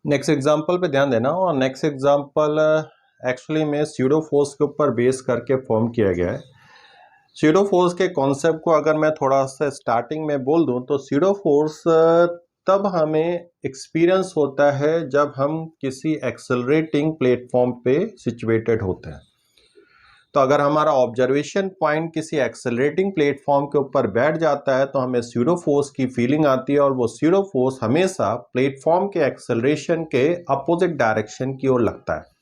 Next example पे ध्यान देना, और नेक्स्ट एग्जांपल एक्चुअली में स्यूडो फोर्स के ऊपर बेस करके फॉर्म किया गया है। स्यूडो फोर्स के कॉन्सेप्ट को अगर मैं थोड़ा सा स्टार्टिंग में बोल दूं तो स्यूडो फोर्स तब हमें एक्सपीरियंस होता है जब हम किसी एक्सेलरेटिंग प्लेटफॉर्म पे सिचुएटेड होते हैं। तो अगर हमारा ऑब्जर्वेशन पॉइंट किसी एक्सेलरेटिंग प्लेटफॉर्म के ऊपर बैठ जाता है तो हमें स्यूडो फोर्स की फीलिंग आती है, और वो स्यूडो फोर्स हमेशा प्लेटफॉर्म के एक्सेलरेशन के अपोजिट डायरेक्शन की ओर लगता है।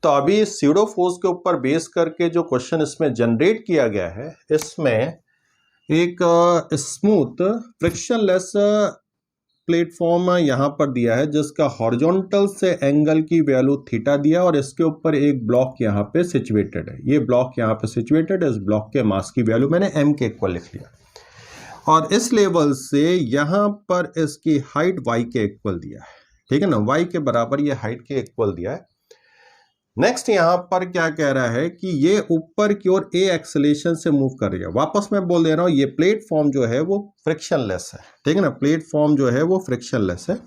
तो अभी स्यूडो फोर्स के ऊपर बेस करके जो क्वेश्चन इसमें जनरेट किया गया है, इसमें एक स्मूथ फ्रिक्शनलेस प्लेटफॉर्म यहां पर दिया है जिसका हॉरिजॉन्टल से एंगल की वैल्यू थीटा दिया, और इसके ऊपर एक ब्लॉक यहां पे सिचुएटेड है। ये ब्लॉक यहां पे सिचुएटेड है, इस ब्लॉक के मास की वैल्यू मैंने m के इक्वल लिख लिया, और इस लेवल से यहां पर इसकी हाइट y के इक्वल दिया है। ठीक है ना, y के बराबर ये हाइट के इक्वल दिया है। नेक्स्ट यहां पर क्या कह रहा है कि ये ऊपर की ओर a एक्सेलेरेशन से मूव कर रही है। वापस मैं बोल दे रहा हूं, ये प्लेटफॉर्म जो है वो फ्रिक्शनलेस है। ठीक है ना, प्लेटफॉर्म जो है वो फ्रिक्शनलेस है।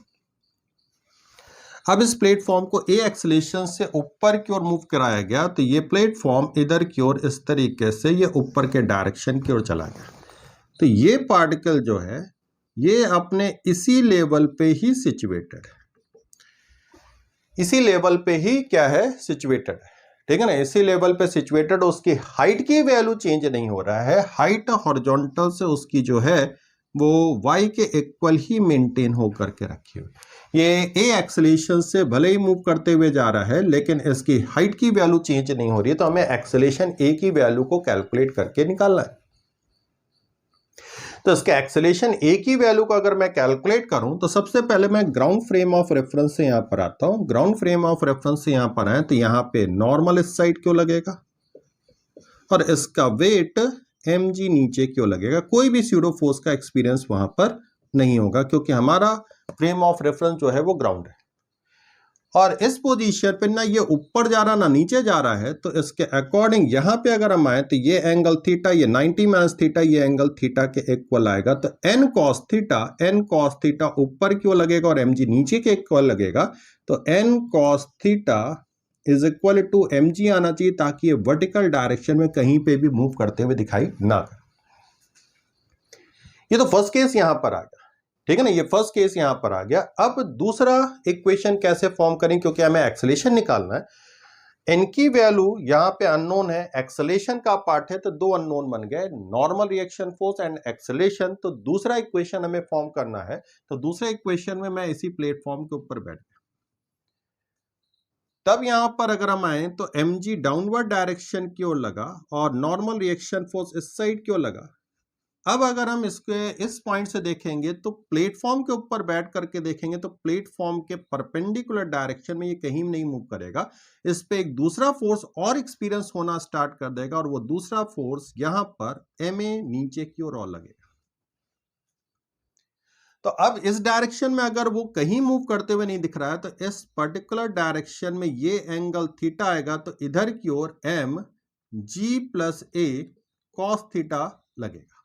अब इस प्लेटफॉर्म को a एक्सेलेरेशन से ऊपर की ओर मूव कराया गया, तो ये प्लेटफॉर्म इधर की ओर इस तरीके से ये ऊपर के डायरेक्शन की ओर चला गया। तो ये पार्टिकल जो है ये अपने इसी लेवल पे ही सिचुएटेड है, इसी लेवल पे ही क्या है, सिचुएटेड है। ठीक है ना, इसी लेवल पे सिचुएटेड, उसकी हाइट की वैल्यू चेंज नहीं हो रहा है। हाइट हॉरिजॉन्टल से उसकी जो है वो y के इक्वल ही मेंटेन होकर के रखी हुई। ये a एक्सेलेरेशन से भले ही मूव करते हुए जा रहा है लेकिन इसकी हाइट की वैल्यू चेंज नहीं हो रही है, तो हमें एक्सेलेरेशन a की वैल्यू को कैलकुलेट करके निकालना है। तो इसके एक्सेलेरेशन a की वैल्यू को अगर मैं कैलकुलेट करूं तो सबसे पहले मैं ग्राउंड फ्रेम ऑफ रेफरेंस से यहां पर आता हूं। ग्राउंड फ्रेम ऑफ रेफरेंस से यहां पर आए तो यहां पे नॉर्मल इस साइड क्यों लगेगा, और इसका वेट mg नीचे क्यों लगेगा। कोई भी स्यूडो फोर्स का एक्सपीरियंस वहां पर नहीं होगा क्योंकि हमारा फ्रेम ऑफ रेफरेंस जो है वो ग्राउंड है, और इस पोजीशन पे ना ये ऊपर जा रहा ना नीचे जा रहा है। तो इसके अकॉर्डिंग यहां पे अगर हम आए तो ये एंगल थीटा, ये 90 माइनस थीटा, ये एंगल थीटा के इक्वल आएगा। तो n cos थीटा ऊपर क्यों लगेगा और mg नीचे के इक्वल लगेगा। तो n cos theta is equal to mg आना चाहिए ताकि ये वर्टिकल डायरेक्शन में कहीं पे भी मूव करते हुए दिखाई ना दे। ये तो फर्स्ट केस यहां पर आ गया। ठीक है ना, ये फर्स्ट केस यहां पर आ गया। अब दूसरा इक्वेशन कैसे फॉर्म करें, क्योंकि हमें एक्सेलेरेशन निकालना है। n की वैल्यू यहां पे अननोन है, एक्सेलेरेशन का पार्ट है, तो दो अननोन बन गए, normal reaction force and acceleration. तो दूसरा इक्वेशन हमें फॉर्म करना है। तो दूसरे इक्वेशन में मैं इसी प्लेटफॉर्म के ऊपर बैठ गया। तब यहां पर अगर हम आए तो mg डाउनवर्ड डायरेक्शन की ओर लगा और नॉर्मल रिएक्शन फोर्स इस साइड की ओर लगा। अब अगर हम इसके इस पॉइंट से देखेंगे तो प्लेटफॉर्म के ऊपर बैठ करके देखेंगे तो प्लेटफॉर्म के परपेंडिकुलर डायरेक्शन में ये कहीं नहीं मूव करेगा। इस पे एक दूसरा फोर्स और एक्सपीरियंस होना स्टार्ट कर देगा, और वो दूसरा फोर्स यहां पर ma नीचे की ओर और लगेगा। तो अब इस डायरेक्शन में अगर वो कहीं मूव करते हुए नहीं दिख रहा है तो इस पर्टिकुलर डायरेक्शन में ये एंगल थीटा आएगा, तो इधर की ओर m g plus a cos theta लगेगा।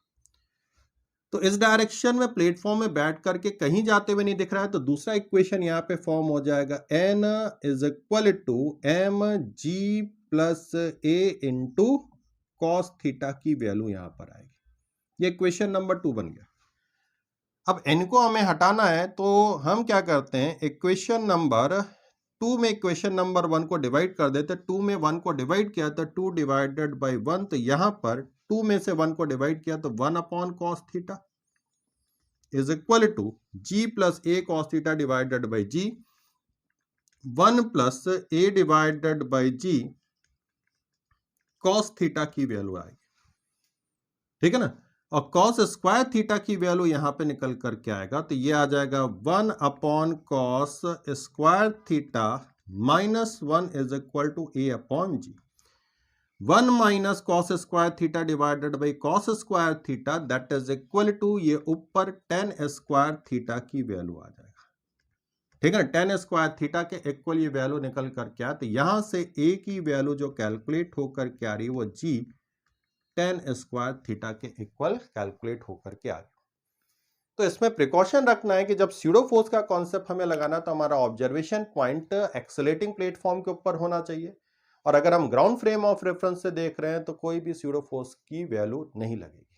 तो इस डायरेक्शन में प्लेटफॉर्म में बैठ करके कहीं जाते हुए नहीं दिख रहा है, तो दूसरा इक्वेशन यहां पे फॉर्म हो जाएगा n is equal to mg plus a into cos theta की वैल्यू यहां पर आएगी। ये इक्वेशन नंबर 2 बन गया। अब n को हमें हटाना है तो हम क्या करते हैं, इक्वेशन नंबर 2 में इक्वेशन नंबर 1 को डिवाइड कर देते। 2 में 1 को डिवाइड किया तो 2 डिवाइडेड बाई 1, तो यहां पर 2 में से 1 को डिवाइड किया तो 1 upon cos theta is equal to g plus a cos theta divided by g, 1 plus a divided by g cos theta की वैल्यू आएगी। ठीक है ना, और कॉस स्क्वायर थीटा की वैल्यू यहां पे निकल करके आएगा, तो ये आ जाएगा 1 upon cos square theta minus 1 is equal to a upon g। 1 minus cos square theta divided by cos square theta that is equal to ये ऊपर tan स्क्वायर थीटा की वैल्यू आ जाएगा। ठीक है ना, tan स्क्वायर थीटा के equal ये वैल्यू निकल करके आया, तो यहां से a की वैल्यू जो कैलकुलेट होकर के आ रही है वो g टेन स्क्वायर थीटा के इक्वल कैलकुलेट होकर के आ गया। तो इसमें प्रिकॉशन रखना है कि जब स्यूडो फोर्स का कॉन्सेप्ट हमें लगाना तो हमारा ऑब्जर्वेशन पॉइंट एक्सेलेटिंग प्लेटफॉर्म के ऊपर होना चाहिए, और अगर हम ग्राउंड फ्रेम ऑफ रेफरेंस से देख रहे हैं तो कोई भी स्यूडो फोर्स की वैल्यू नहीं लगेगी।